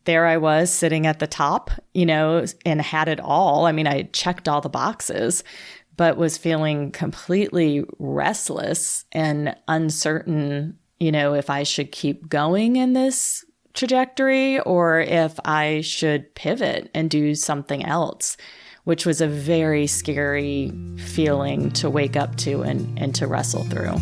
there I was sitting at the top, and had it all. I mean, I checked all the boxes, but was feeling completely restless and uncertain, if I should keep going in this trajectory or if I should pivot and do something else, which was a very scary feeling to wake up to and to wrestle through.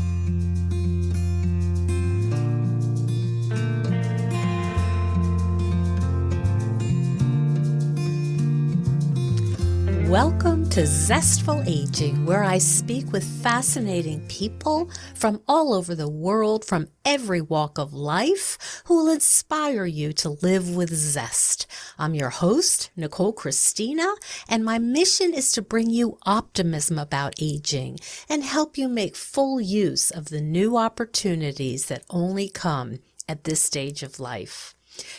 Welcome to Zestful Aging, where I speak with fascinating people from all over the world, from every walk of life, who will inspire you to live with zest. I'm your host, Nicole Christina, and my mission is to bring you optimism about aging and help you make full use of the new opportunities that only come at this stage of life.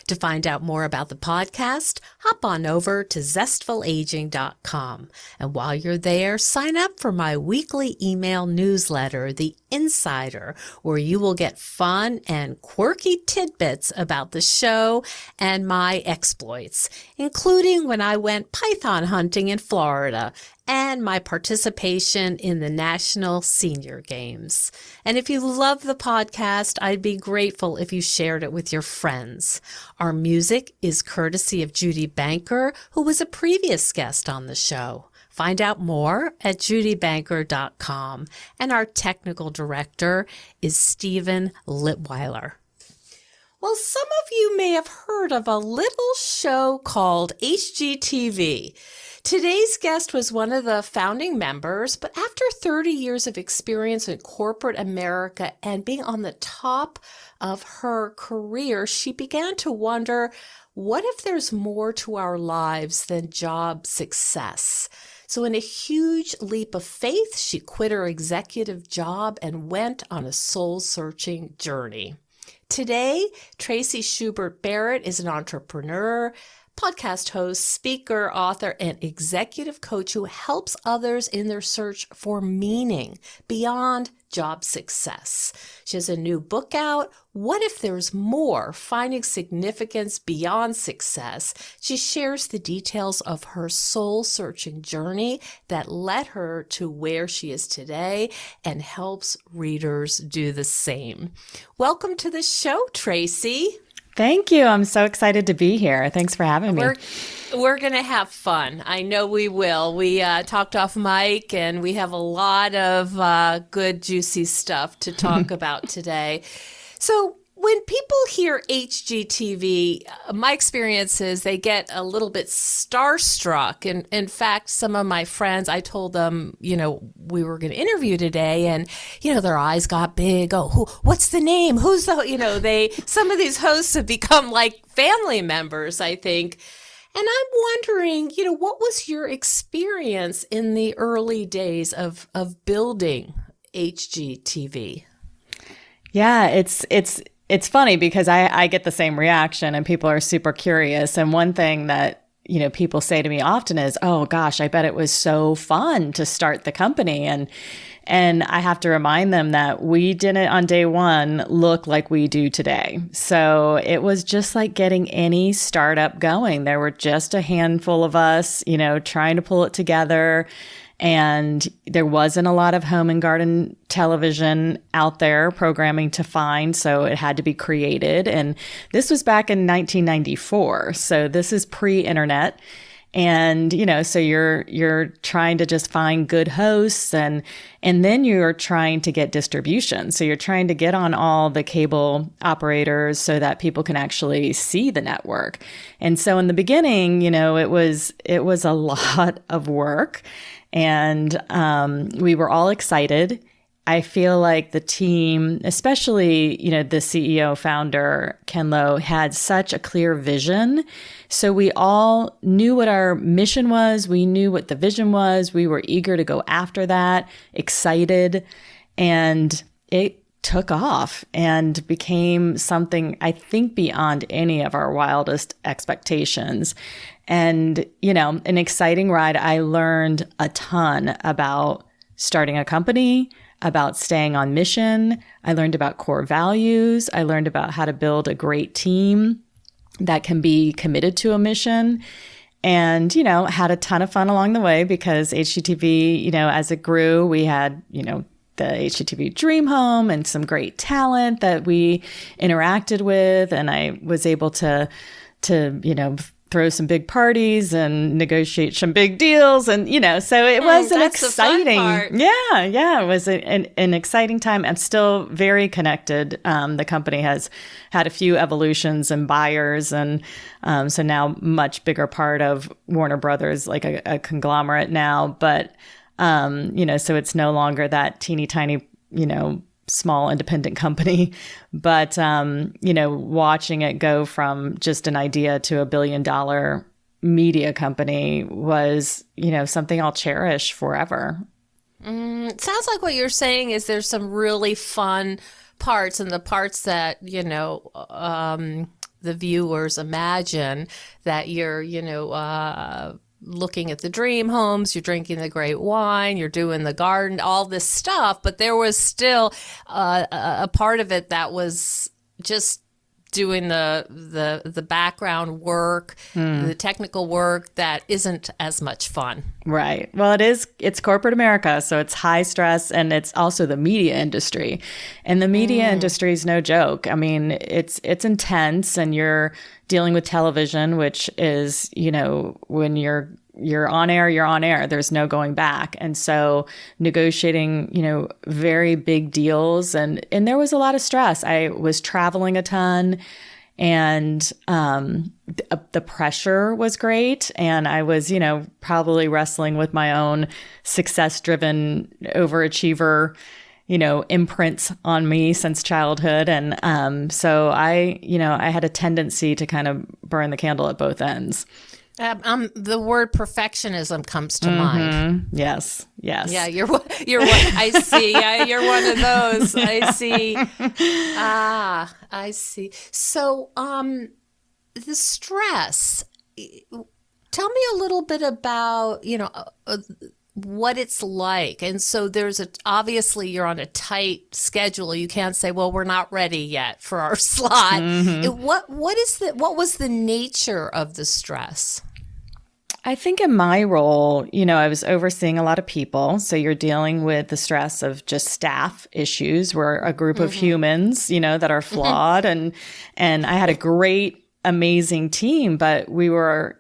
To find out more about the podcast, hop on over to zestfulaging.com. And while you're there, sign up for my weekly email newsletter, The Insider, where you will get fun and quirky tidbits about the show and my exploits, including when I went python hunting in Florida and my participation in the National Senior Games. And if you love the podcast, I'd be grateful if you shared it with your friends. Our music is courtesy of Judy Banker, who was a previous guest on the show. Find out more at judybanker.com. And our technical director is Stephen Litweiler. Well, some of you may have heard of a little show called HGTV. Today's guest was one of the founding members, but after 30 years of experience in corporate America and being on the top of her career, she began to wonder, what if there's more to our lives than job success? So in a huge leap of faith, she quit her executive job and went on a soul-searching journey. Today, Traci Schubert Barrett is an entrepreneur, podcast host, speaker, author, and executive coach who helps others in their search for meaning beyond job success. She has a new book out, What If There's More? Finding Significance Beyond Success. She shares the details of her soul-searching journey that led her to where she is today and helps readers do the same. Welcome to the show, Traci. Thank you. I'm so excited to be here. Thanks for having me. We're going to have fun. I know we will. We talked off mic and we have a lot of good, juicy stuff to talk about today. So when people hear HGTV, my experience is they get a little bit starstruck. And in fact, some of my friends, I told them, we were going to interview today and, their eyes got big. Oh, what's the name? Who's the, some of these hosts have become like family members, I think. And I'm wondering, what was your experience in the early days of building HGTV? Yeah, it's funny because I get the same reaction and people are super curious. And one thing that, people say to me often is, oh gosh, I bet it was so fun to start the company. And I have to remind them that we didn't on day one look like we do today. So it was just like getting any startup going. There were just a handful of us, trying to pull it together. And there wasn't a lot of home and garden television out there programming to find, so it had to be created. And this was back in 1994, so this is pre-internet. And, so you're trying to just find good hosts and then you're trying to get distribution. So you're trying to get on all the cable operators so that people can actually see the network. And so in the beginning, it was a lot of work. And we were all excited. I feel like the team, especially, the CEO founder, Ken Lowe, had such a clear vision. So we all knew what our mission was. We knew what the vision was. We were eager to go after that, excited. And it took off and became something, I think, beyond any of our wildest expectations. And, an exciting ride. I learned a ton about starting a company, about staying on mission. I learned about core values. I learned about how to build a great team. that can be committed to a mission. And, had a ton of fun along the way because HGTV, as it grew, we had, the HGTV Dream Home and some great talent that we interacted with. And I was able to throw some big parties and negotiate some big deals. And, so it was an exciting, it was an exciting time. I'm still very connected. The company has had a few evolutions and buyers. And so now much bigger part of Warner Brothers, like a conglomerate now. But, so it's no longer that teeny tiny, small independent company, but, watching it go from just an idea to $1 billion media company was, something I'll cherish forever. It sounds like what you're saying is there's some really fun parts, and the parts that, the viewers imagine that you're, looking at the dream homes, you're drinking the great wine, you're doing the garden, all this stuff. But there was still a part of it that was just doing the background work, the technical work that isn't as much fun. Right. Well, it's corporate America, so it's high stress, and it's also the media industry. And the media industry is no joke. I mean, it's intense, and you're dealing with television, which is, when you're on air, you're on air. There's no going back. And so negotiating, very big deals. And there was a lot of stress. I was traveling a ton, and the pressure was great. And I was, probably wrestling with my own success-driven overachiever, imprints on me since childhood. And so I had a tendency to kind of burn the candle at both ends. The word perfectionism comes to mind. Yes. Yeah, you're one. I see. Yeah, you're one of those. I see. I see. So, the stress. Tell me a little bit about what it's like. And so obviously you're on a tight schedule. You can't say, well, we're not ready yet for our slot. What was the nature of the stress? I think in my role, I was overseeing a lot of people. So you're dealing with the stress of just staff issues. We're a group of humans, that are flawed. And I had a great, amazing team, but we were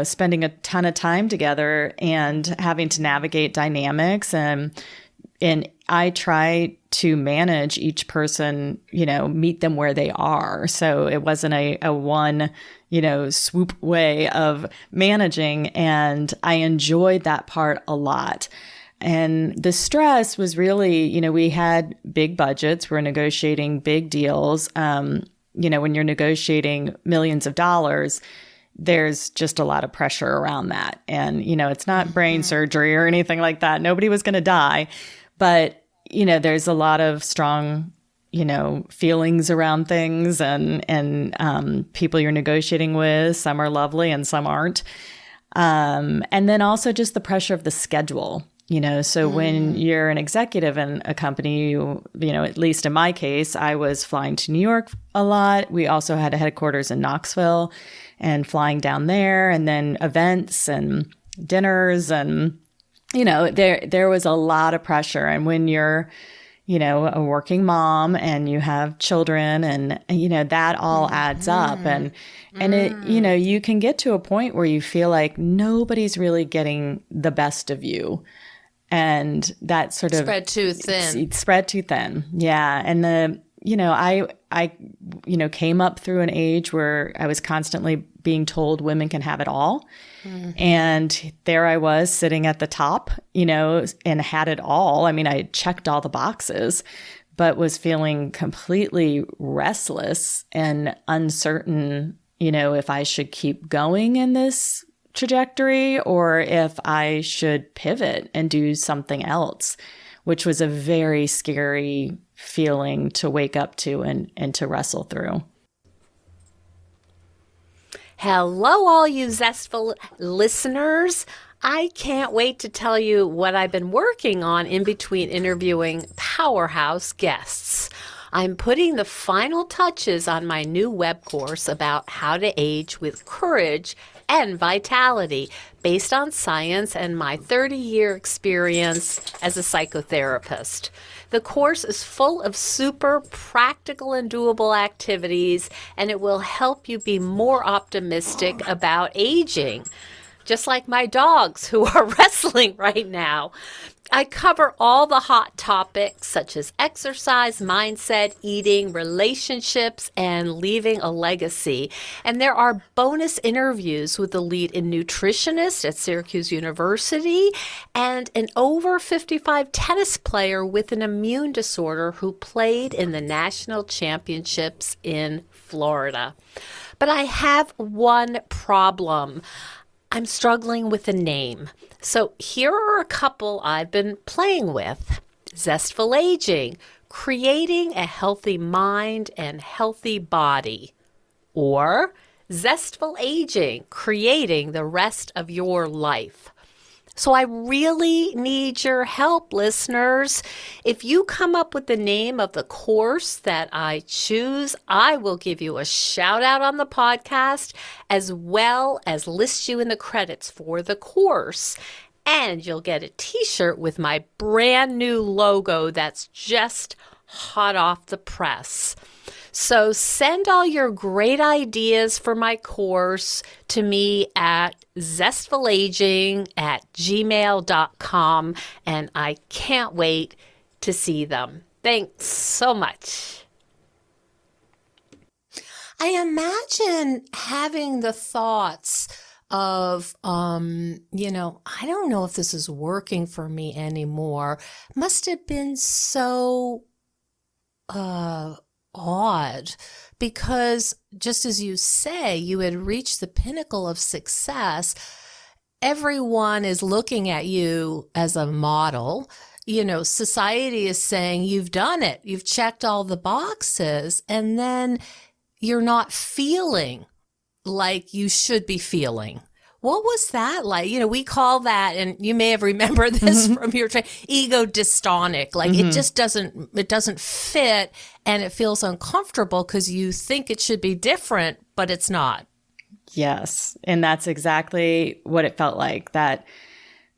spending a ton of time together and having to navigate dynamics. And I try to manage each person, meet them where they are. So it wasn't a one, swoop way of managing. And I enjoyed that part a lot. And the stress was really, we had big budgets. We're negotiating big deals. When you're negotiating millions of dollars, there's just a lot of pressure around that. And, it's not brain surgery or anything like that. Nobody was going to die. But, there's a lot of strong, feelings around things and people you're negotiating with. Some are lovely and some aren't. And then also just the pressure of the schedule. So when you're an executive in a company, at least in my case, I was flying to New York a lot. We also had a headquarters in Knoxville and flying down there, and then events and dinners. And, there was a lot of pressure. And when you're, a working mom and you have children and, that all adds up. And it, you can get to a point where you feel like nobody's really getting the best of you. And that sort of spread too thin. Spread too thin. Yeah. And I came up through an age where I was constantly being told women can have it all. And there I was sitting at the top, and had it all. I mean, I checked all the boxes, but was feeling completely restless and uncertain, if I should keep going in this trajectory or if I should pivot and do something else, which was a very scary feeling to wake up to and to wrestle through. Hello, all you Zestful listeners. I can't wait to tell you what I've been working on in between interviewing powerhouse guests. I'm putting the final touches on my new web course about how to age with courage and vitality based on science and my 30-year experience as a psychotherapist. The course is full of super practical and doable activities, and it will help you be more optimistic about aging, just like my dogs who are wrestling right now. I cover all the hot topics such as exercise, mindset, eating, relationships, and leaving a legacy. And there are bonus interviews with the lead nutritionist at Syracuse University and an over 55 tennis player with an immune disorder who played in the national championships in Florida. But I have one problem. I'm struggling with a name. So here are a couple I've been playing with. Zestful Aging, creating a healthy mind and healthy body. Or Zestful Aging, creating the rest of your life. So I really need your help, listeners. If you come up with the name of the course that I choose, I will give you a shout out on the podcast, as well as list you in the credits for the course. And you'll get a t-shirt with my brand new logo that's just hot off the press. So send all your great ideas for my course to me at zestfulaging@gmail.com, and I can't wait to see them. Thanks so much. I imagine having the thoughts of, I don't know if this is working for me anymore, must have been so odd, because just as you say, you had reached the pinnacle of success. Everyone is looking at you as a model. Society is saying you've done it. You've checked all the boxes, and then you're not feeling like you should be feeling. What was that like? We call that, and you may have remembered this from your ego dystonic. Like it just doesn't fit, and it feels uncomfortable because you think it should be different, but it's not. Yes. And that's exactly what it felt like, that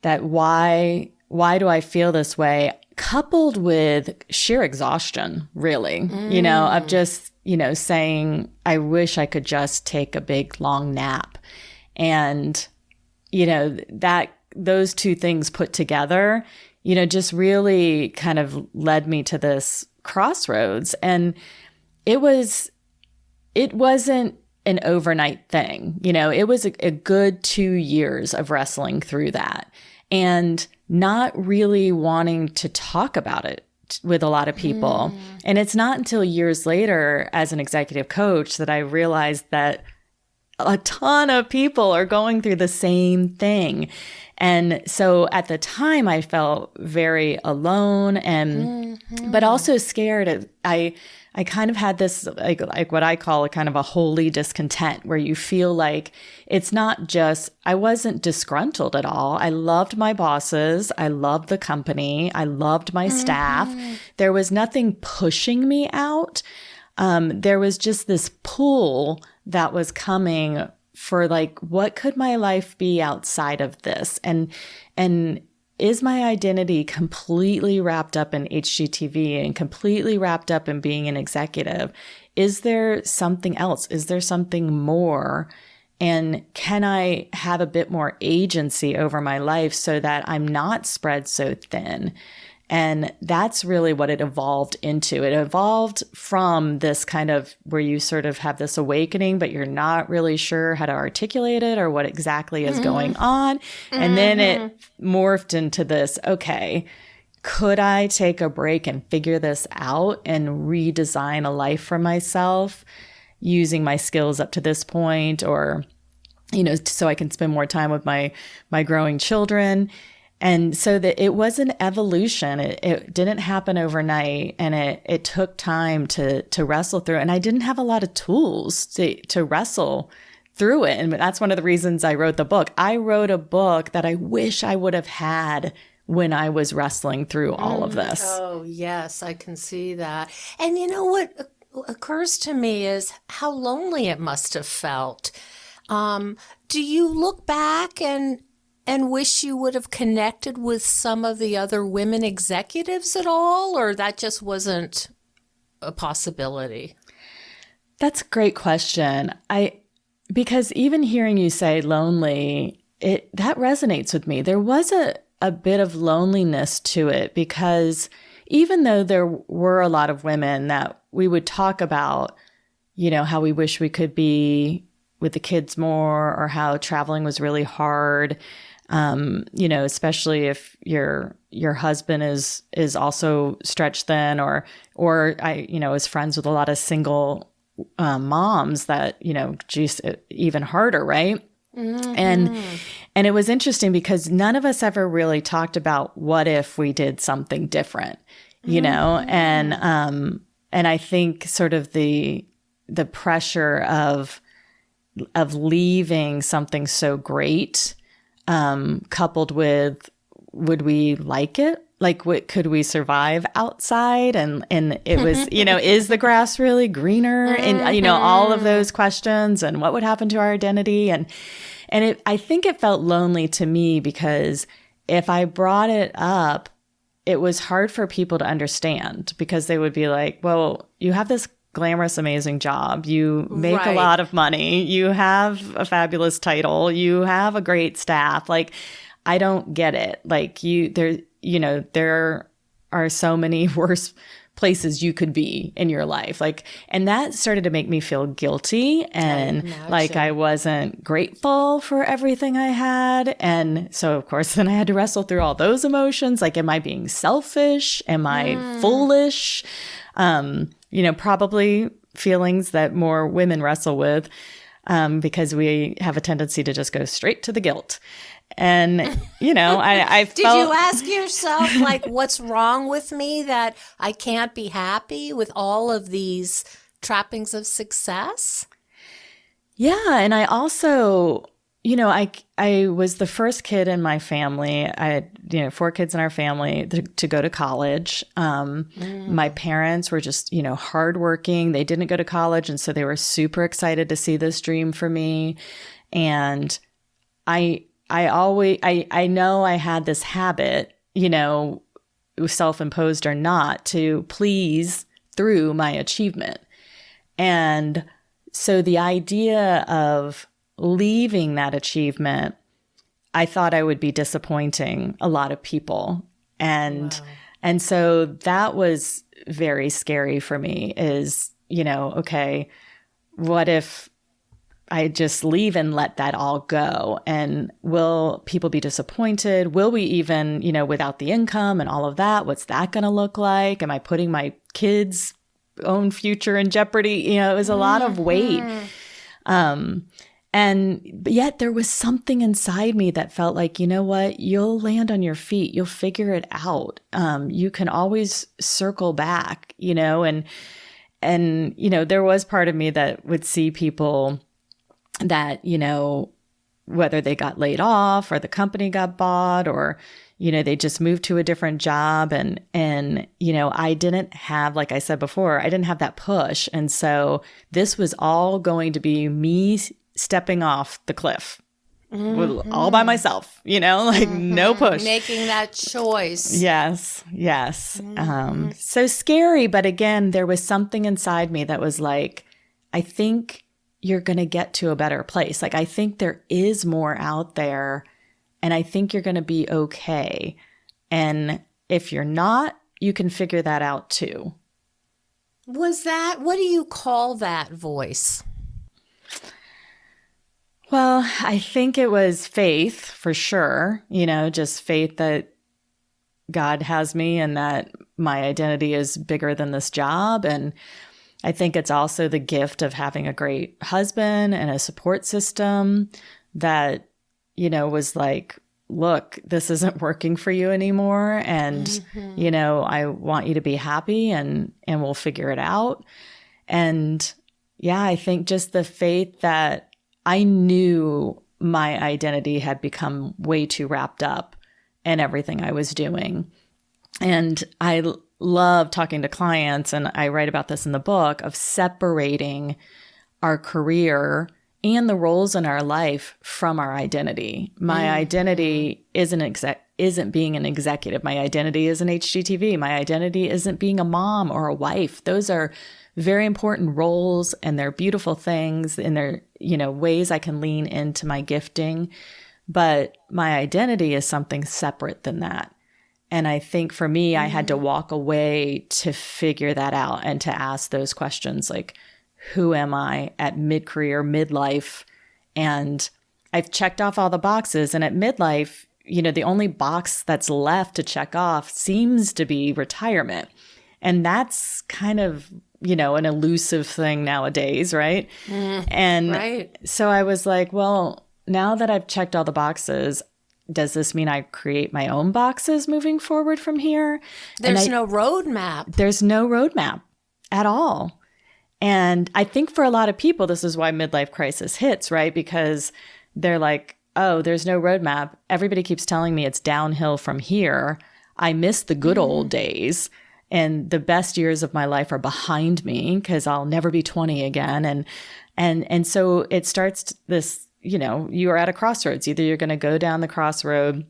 why do I feel this way? Coupled with sheer exhaustion, really, of just, saying, I wish I could just take a big long nap. And, that those two things put together, just really kind of led me to this crossroads. And it wasn't an overnight thing. It was a good 2 years of wrestling through that and not really wanting to talk about it with a lot of people. And it's not until years later as an executive coach that I realized that a ton of people are going through the same thing. And so at the time I felt very alone and, but also scared. I kind of had this, like what I call a kind of a holy discontent, where you feel like it's not just, I wasn't disgruntled at all. I loved my bosses. I loved the company. I loved my staff. There was nothing pushing me out. There was just this pull that was coming for like, what could my life be outside of this? And is my identity completely wrapped up in HGTV and completely wrapped up in being an executive? Is there something else? Is there something more? And can I have a bit more agency over my life so that I'm not spread so thin? And that's really what it evolved into. It evolved from this kind of where you sort of have this awakening, but you're not really sure how to articulate it or what exactly is going on. And then it morphed into this, okay, could I take a break and figure this out and redesign a life for myself using my skills up to this point, or, so I can spend more time with my growing children. And so that it was an evolution. It didn't happen overnight, and it took time to wrestle through. And I didn't have a lot of tools to wrestle through it. And that's one of the reasons I wrote the book. I wrote a book that I wish I would have had when I was wrestling through all of this. Oh, yes, I can see that. And you know what occurs to me is how lonely it must have felt. Do you look back and wish you would have connected with some of the other women executives at all, or that just wasn't a possibility? That's a great question. Because even hearing you say lonely, that resonates with me. There was a bit of loneliness to it, because even though there were a lot of women that we would talk about, how we wish we could be with the kids more, or how traveling was really hard, especially if your husband is also stretched thin, or I, is friends with a lot of single moms that, geez, even harder, right? Mm-hmm. And it was interesting because none of us ever really talked about what if we did something different, and I think sort of the pressure of leaving something so great, coupled with, would we like it? Like, could we survive outside? And it was, is the grass really greener? And, all of those questions, and what would happen to our identity? And I think it felt lonely to me, because if I brought it up, it was hard for people to understand, because they would be like, well, you have this glamorous, amazing job. You make a lot of money. You have a fabulous title. You have a great staff. Like, I don't get it. Like, there are so many worse places you could be in your life. Like, and that started to make me feel guilty, and like I wasn't grateful for everything I had. And so, of course, then I had to wrestle through all those emotions. Like, am I being selfish? Am I foolish? Probably feelings that more women wrestle with, because we have a tendency to just go straight to the guilt. And, I felt... Did you ask yourself, like, what's wrong with me that I can't be happy with all of these trappings of success? Yeah. And I also, I was the first kid in my family. I had, 4 kids in our family to go to college. My parents were just, hardworking. They didn't go to college. And so they were super excited to see this dream for me. And I know I had this habit, self-imposed or not, to please through my achievement. And so the idea of leaving that achievement, I thought I would be disappointing a lot of people. And so that was very scary for me, is, okay, what if I just leave and let that all go? And will people be disappointed? Will we even, without the income and all of that, what's that going to look like? Am I putting my kids' own future in jeopardy? It was a lot of weight. But yet there was something inside me that felt like, you know what, you'll land on your feet. You'll figure it out. You can always circle back, and there was part of me that would see people that, whether they got laid off or the company got bought, or, they just moved to a different job. And I didn't have, like I said before, I didn't have that push. And so this was all going to be me stepping off the cliff all by myself, no push. Making that choice. Yes. So scary. But again, there was something inside me that was like, I think you're going to get to a better place. Like, I think there is more out there, and I think you're going to be okay. And if you're not, you can figure that out too. What do you call that voice? Well, I think it was faith for sure. Just faith that God has me and that my identity is bigger than this job. And I think it's also the gift of having a great husband and a support system that, was like, look, this isn't working for you anymore. And, I want you to be happy, and we'll figure it out. And yeah, I think just the faith that I knew my identity had become way too wrapped up in everything I was doing. And I love talking to clients, and I write about this in the book, of separating our career and the roles in our life from our identity. My identity isn't being an executive. My identity isn't HGTV. My identity isn't being a mom or a wife. Those are very important roles, and they're beautiful things, and they're, ways I can lean into my gifting. But my identity is something separate than that. And I think for me, I had to walk away to figure that out and to ask those questions like, who am I at mid-career, midlife? And I've checked off all the boxes. And at midlife, the only box that's left to check off seems to be retirement. And that's kind of, an elusive thing nowadays, right? So I was like, well, now that I've checked all the boxes, does this mean I create my own boxes moving forward from here? There's no roadmap. There's no roadmap at all. And I think for a lot of people, this is why midlife crisis hits, right? Because they're like, oh, there's no roadmap. Everybody keeps telling me it's downhill from here. I miss the good old days. And the best years of my life are behind me because I'll never be 20 again. And so it starts this, you are at a crossroads. Either you're going to go down the crossroad,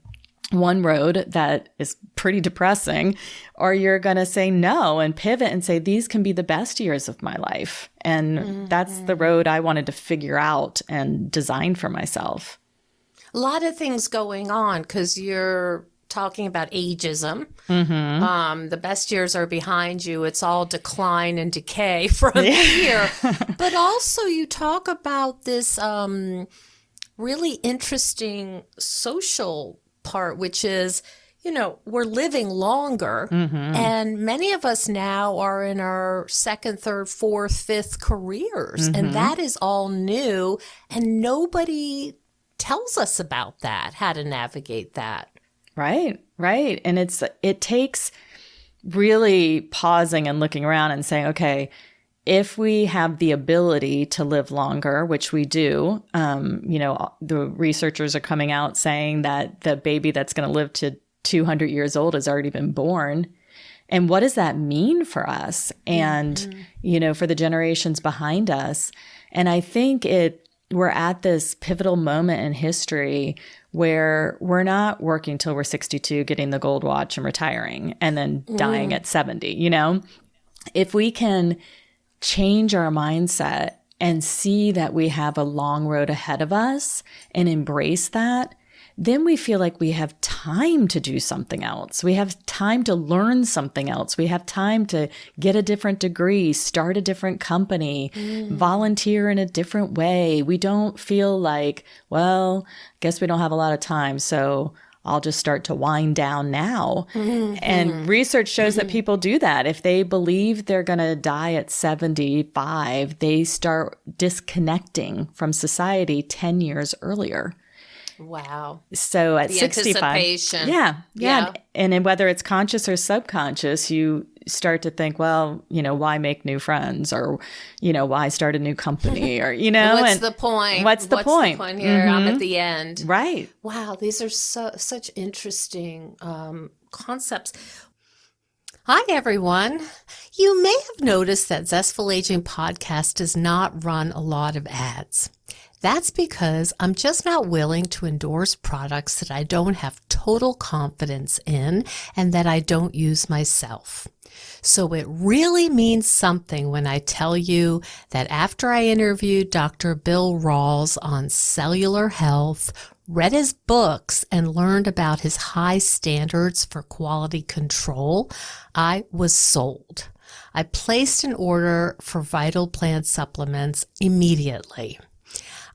one road that is pretty depressing, or you're going to say no and pivot and say, these can be the best years of my life. And that's the road I wanted to figure out and design for myself. A lot of things going on because you're talking about ageism. The best years are behind you. It's all decline and decay from here. But also you talk about this really interesting social part, which is, we're living longer. And many of us now are in our second, third, fourth, fifth careers. And that is all new. And nobody tells us about that, how to navigate that. Right. And it takes really pausing and looking around and saying, okay, if we have the ability to live longer, which we do, the researchers are coming out saying that the baby that's going to live to 200 years old has already been born. And what does that mean for us and, for the generations behind us? And I think we're at this pivotal moment in history where we're not working till we're 62, getting the gold watch and retiring and then dying at 70, If we can change our mindset and see that we have a long road ahead of us and embrace that, then we feel like we have time to do something else. We have time to learn something else. We have time to get a different degree, start a different company, volunteer in a different way. We don't feel like, well, I guess we don't have a lot of time, so I'll just start to wind down now. And research shows that people do that. If they believe they're going to die at 75, they start disconnecting from society 10 years earlier. Wow. So at the 65, anticipation. Yeah. And then whether it's conscious or subconscious, you start to think, well, why make new friends, or, why start a new company, or, what's the point? What's the point here? I'm at the end. Right. Wow. These are such interesting concepts. Hi, everyone. You may have noticed that Zestful Aging Podcast does not run a lot of ads. That's because I'm just not willing to endorse products that I don't have total confidence in and that I don't use myself. So it really means something when I tell you that after I interviewed Dr. Bill Rawls on cellular health, read his books, and learned about his high standards for quality control, I was sold. I placed an order for Vital Plant supplements immediately.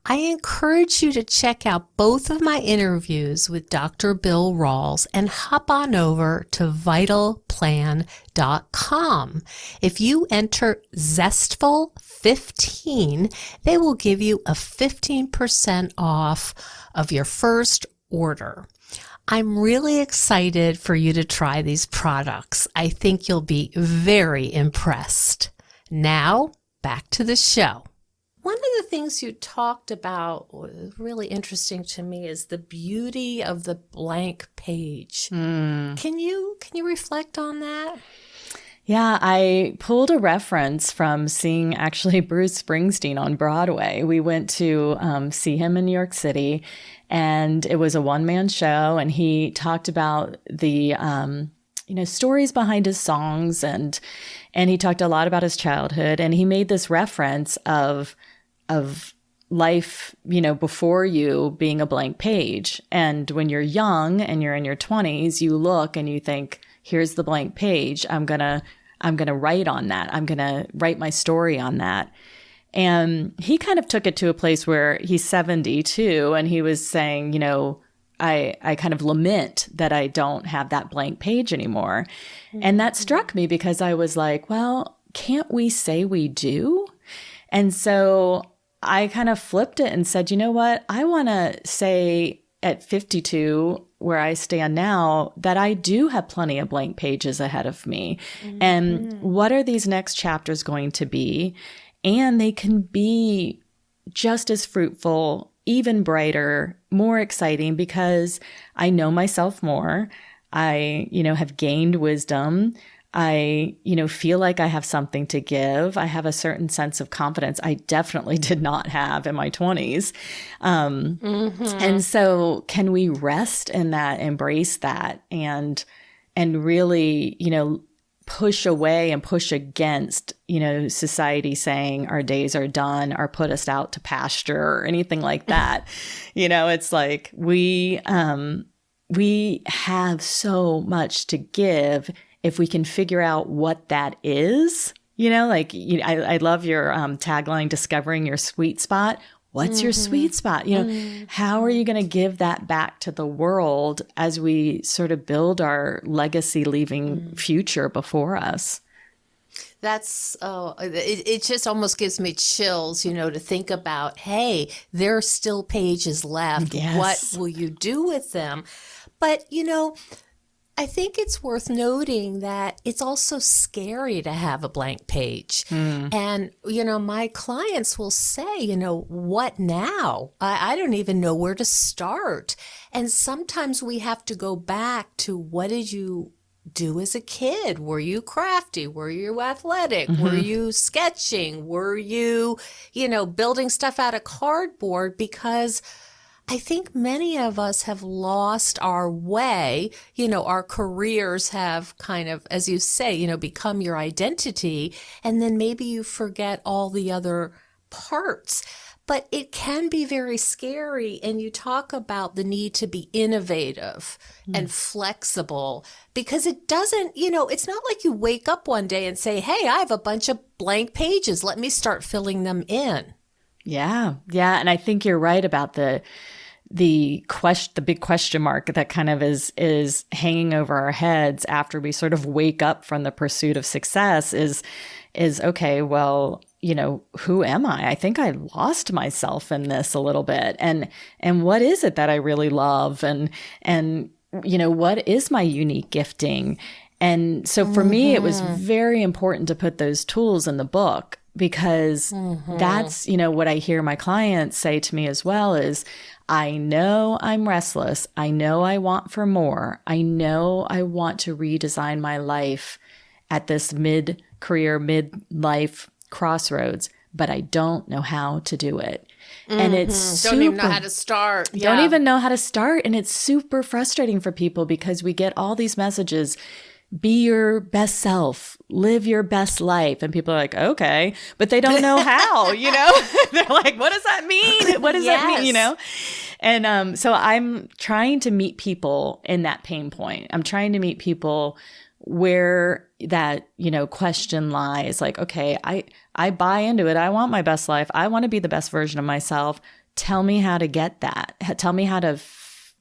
I encourage you to check out both of my interviews with Dr. Bill Rawls and hop on over to vitalplan.com. If you enter Zestful15, they will give you a 15% off of your first order. I'm really excited for you to try these products. I think you'll be very impressed. Now, back to the show. One of the things you talked about was really interesting to me is the beauty of the blank page. Can you reflect on that? Yeah, I pulled a reference from seeing actually Bruce Springsteen on Broadway. We went to see him in New York City, and it was a one-man show, and he talked about the stories behind his songs, and he talked a lot about his childhood, and he made this reference of life, before you being a blank page. And when you're young and you're in your 20s, you look and you think, here's the blank page. I'm going to write on that. I'm going to write my story on that. And he kind of took it to a place where he's 72 and he was saying, I kind of lament that I don't have that blank page anymore. Mm-hmm. And that struck me because I was like, well, can't we say we do? And so I kind of flipped it and said, you know what? I want to say at 52, where I stand now, that I do have plenty of blank pages ahead of me. Mm-hmm. And what are these next chapters going to be? And they can be just as fruitful, even brighter, more exciting, because I know myself more. I, have gained wisdom. I, feel like I have something to give. I have a certain sense of confidence I definitely did not have in my 20s. And so can we rest in that, embrace that, and really, push away and push against, society saying our days are done or put us out to pasture or anything like that. It's like we have so much to give if we can figure out what that is. I love your tagline, discovering your sweet spot. What's your sweet spot? How are you going to give that back to the world as we sort of build our legacy, leaving future before us? That's, it just almost gives me chills, to think about, hey, there are still pages left. Yes. What will you do with them? But, I think it's worth noting that it's also scary to have a blank page. And, my clients will say, what now? I don't even know where to start. And sometimes we have to go back to, what did you do as a kid? Were you crafty? Were you athletic? Were you sketching? Were you, building stuff out of cardboard? Because I think many of us have lost our way. Our careers have kind of, as you say, become your identity. And then maybe you forget all the other parts. But it can be very scary. And you talk about the need to be innovative and flexible, because it doesn't, it's not like you wake up one day and say, hey, I have a bunch of blank pages. Let me start filling them in. Yeah. Yeah. And I think you're right about the big question mark that kind of is hanging over our heads after we sort of wake up from the pursuit of success is okay, well, who am I? I think I lost myself in this a little bit. And what is it that I really love? And what is my unique gifting? And so for me, it was very important to put those tools in the book, because that's, what I hear my clients say to me as well is, I know I'm restless. I know I want for more. I know I want to redesign my life at this mid-career, mid-life crossroads, but I don't know how to do it. And it's don't even know how to start. Don't even know how to start. And it's super frustrating for people because we get all these messages. Be your best self, live your best life. And people are like, okay, but they don't know how, They're like, what does that mean? What does that mean, And so I'm trying to meet people in that pain point. I'm trying to meet people where that, question lies. Like, okay, I buy into it. I want my best life. I want to be the best version of myself. Tell me how to get that. Tell me how to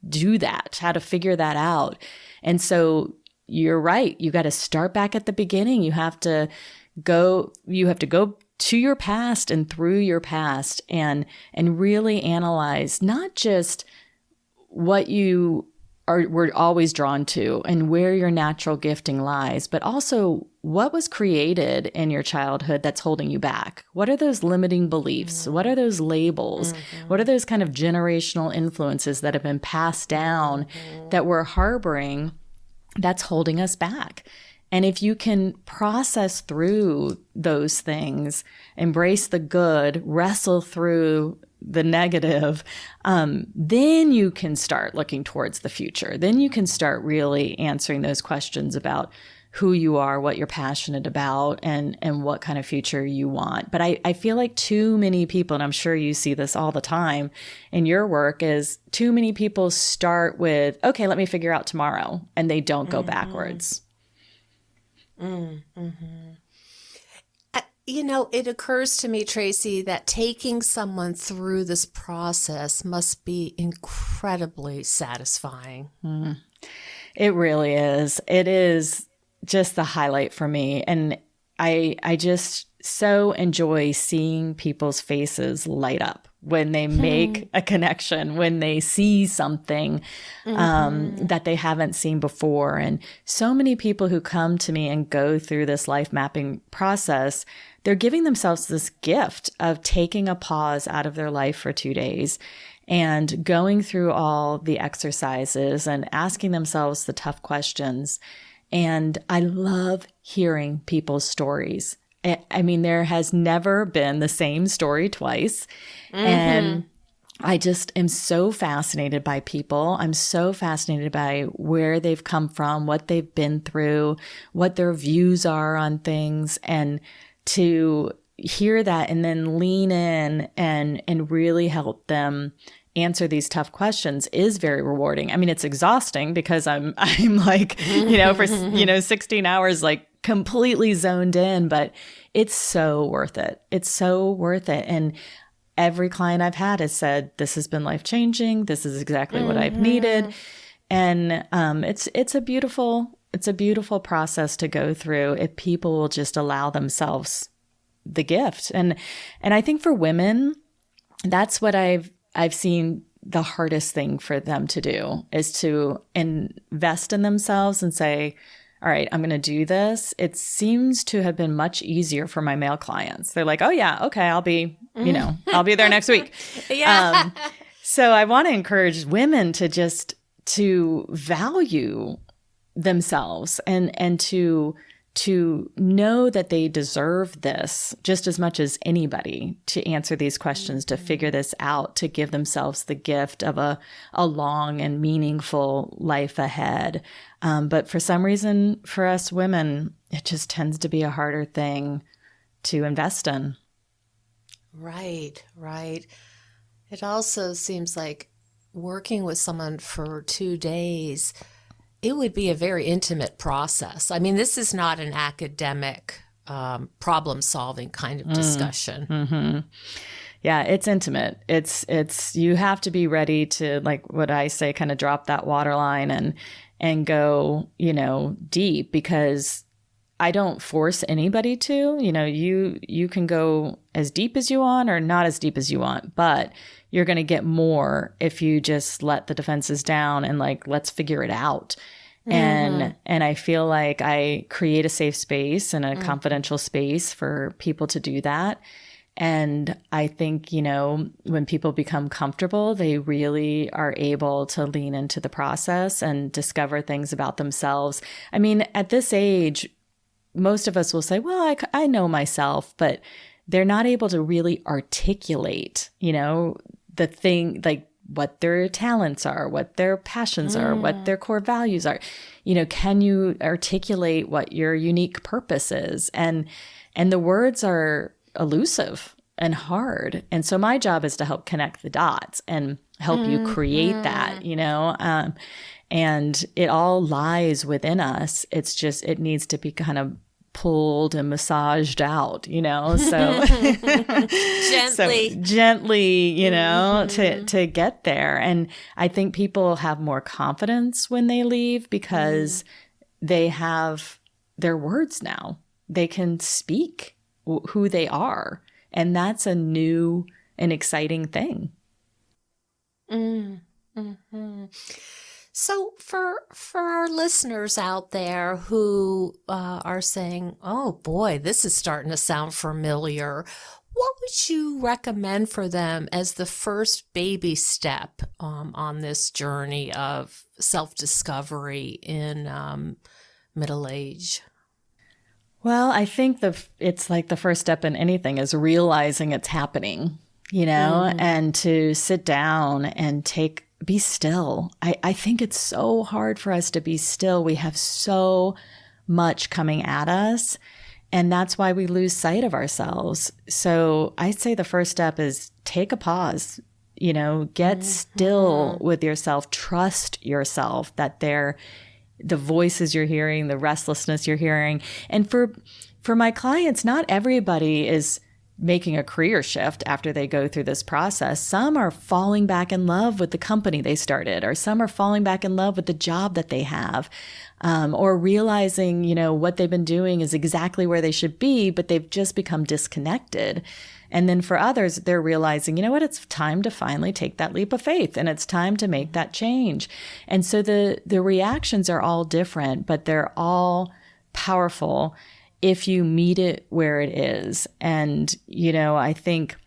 do that, how to figure that out. And so you're right. You got to start back at the beginning. You have to go to your past and through your past and really analyze not just what you we're always drawn to, and where your natural gifting lies, but also what was created in your childhood that's holding you back. What are those limiting beliefs? What are those labels? What are those kind of generational influences that have been passed down that we're harboring that's holding us back? And if you can process through those things, embrace the good, wrestle through the negative, then you can start looking towards the future. Then you can start really answering those questions about who you are, what you're passionate about, and what kind of future you want. But I feel like too many people, and I'm sure you see this all the time in your work, is too many people start with, okay, let me figure out tomorrow, and they don't go backwards. It occurs to me, Traci, that taking someone through this process must be incredibly satisfying. It really is. It is just the highlight for me. And I just so enjoy seeing people's faces light up when they make a connection, when they see something that they haven't seen before. And so many people who come to me and go through this life mapping process, they're giving themselves this gift of taking a pause out of their life for 2 days and going through all the exercises and asking themselves the tough questions. And I love hearing people's stories. I mean, there has never been the same story twice. And I just am so fascinated by people. I'm so fascinated by where they've come from, what they've been through, what their views are on things. And to hear that and then lean in and really help them answer these tough questions is very rewarding. I mean, it's exhausting because I'm like, for 16 hours, like completely zoned in, but it's so worth it. It's so worth it. And every client I've had has said, this has been life-changing. This is exactly what I've needed. And it's a beautiful process to go through if people will just allow themselves the gift. And I think for women, that's what I've seen the hardest thing for them to do is to invest in themselves and say, all right, I'm going to do this. It seems to have been much easier for my male clients. They're like, oh yeah, okay, I'll be there next week. Yeah. So I want to encourage women to value themselves and to know that they deserve this just as much as anybody, to answer these questions, to figure this out, to give themselves the gift of a long and meaningful life ahead. But for some reason, for us women, it just tends to be a harder thing to invest in. Right. It also seems like working with someone for 2 days, it would be a very intimate process. I mean, this is not an academic problem-solving kind of discussion. Yeah, it's intimate. It's you have to be ready to, like what I say, kind of drop that waterline and go, deep, because I don't force anybody to. You can go as deep as you want or not as deep as you want, but you're going to get more if you just let the defenses down and let's figure it out. And I feel like I create a safe space and a confidential space for people to do that. And I think, when people become comfortable, they really are able to lean into the process and discover things about themselves. I mean, at this age, most of us will say, well, I know myself, but they're not able to really articulate, the thing, like what their talents are, what their passions are, what their core values are. Can you articulate what your unique purpose is? And the words are elusive and hard. And so my job is to help connect the dots and help you create that, and it all lies within us. It's just, it needs to be kind of pulled and massaged out, so gently, to get there. And I think people have more confidence when they leave because they have their words now. They can speak who they are. And that's a new and exciting thing. So for our listeners out there who are saying, oh boy, this is starting to sound familiar, what would you recommend for them as the first baby step on this journey of self-discovery in middle age? Well, I think it's like the first step in anything is realizing it's happening, and to sit down and be still. I think it's so hard for us to be still. We have so much coming at us, and that's why we lose sight of ourselves. So I'd say the first step is take a pause, get still with yourself, trust yourself that the voices you're hearing, the restlessness you're hearing. And for my clients, not everybody is making a career shift after they go through this process. Some are falling back in love with the company they started, or some are falling back in love with the job that they have, or realizing, what they've been doing is exactly where they should be, but they've just become disconnected. And then for others, they're realizing, it's time to finally take that leap of faith, and it's time to make that change. And so the reactions are all different, but they're all powerful if you meet it where it is. And, I think,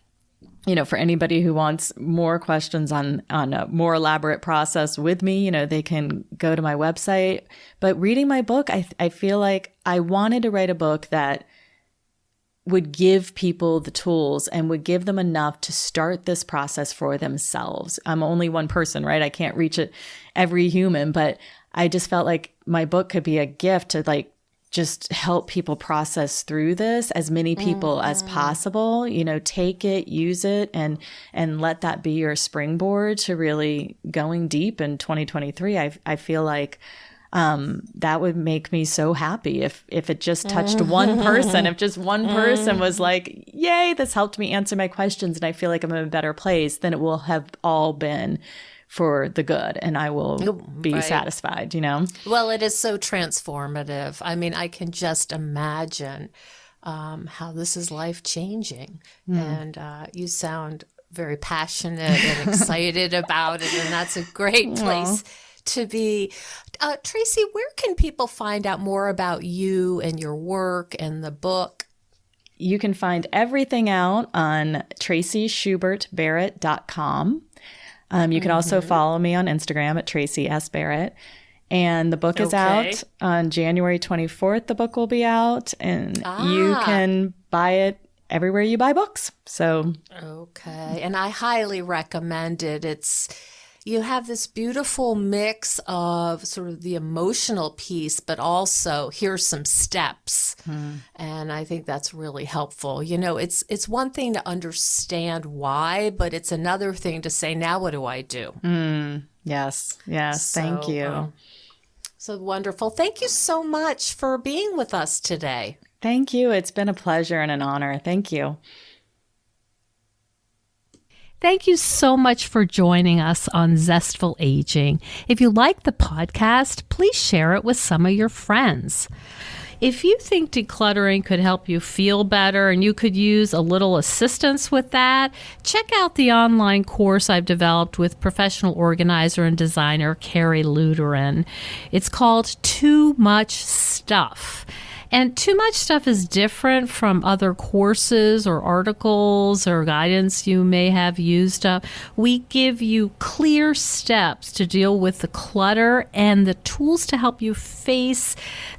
for anybody who wants more questions on a more elaborate process with me, they can go to my website. But reading my book, I feel like I wanted to write a book that would give people the tools and would give them enough to start this process for themselves. I'm only one person, right? I can't reach every human, but I just felt like my book could be a gift to just help people process through this, as many people as possible. Take it, use it, and let that be your springboard to really going deep in 2023. I feel like that would make me so happy if it just touched one person, if just one person was like, yay, this helped me answer my questions and I feel like I'm in a better place, then it will have all been for the good and I will be satisfied, Well, it is so transformative. I mean, I can just imagine how this is life-changing. And you sound very passionate and excited about it, and that's a great place to be. Traci, where can people find out more about you and your work and the book? You can find everything out on TraciSchubertBarrett.com. You can also follow me on Instagram at Traci S. Barrett. And the book is out on January 24th. The book will be out, and you can buy it everywhere you buy books. So okay, and I highly recommend it. You have this beautiful mix of sort of the emotional piece, but also here's some steps. And I think that's really helpful. It's one thing to understand why, but it's another thing to say, now what do I do? Yes. Thank you. So wonderful. Thank you so much for being with us today. Thank you. It's been a pleasure and an honor. Thank you. Thank you so much for joining us on Zestful Aging. If you like the podcast, please share it with some of your friends. If you think decluttering could help you feel better and you could use a little assistance with that, check out the online course I've developed with professional organizer and designer Carrie Luderin. It's called Too Much Stuff. And Too Much Stuff is different from other courses or articles or guidance you may have used up. We give you clear steps to deal with the clutter and the tools to help you face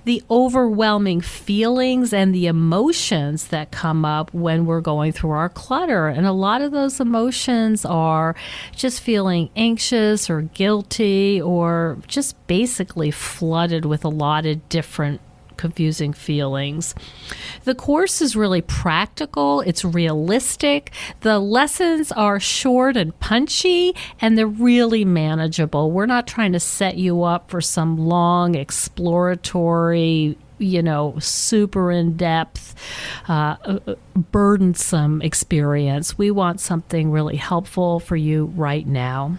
the overwhelming feelings and the emotions that come up when we're going through our clutter. And a lot of those emotions are just feeling anxious or guilty or just basically flooded with a lot of different confusing feelings. The course is really practical. It's realistic. The lessons are short and punchy, and they're really manageable. We're not trying to set you up for some long exploratory, super in-depth, burdensome experience. We want something really helpful for you right now.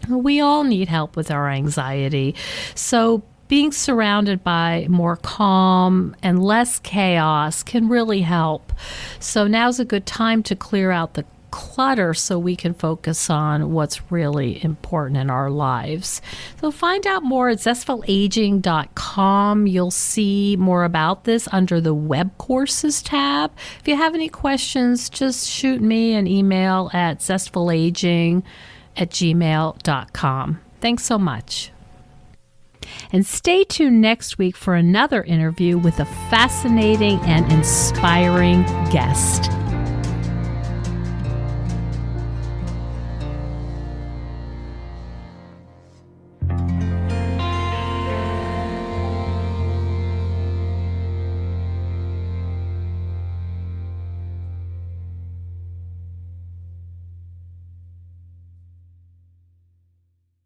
We all need help with our anxiety. So being surrounded by more calm and less chaos can really help. So now's a good time to clear out the clutter so we can focus on what's really important in our lives. So find out more at zestfulaging.com. You'll see more about this under the web courses tab. If you have any questions, just shoot me an email at zestfulaging@gmail.com. Thanks so much. And stay tuned next week for another interview with a fascinating and inspiring guest.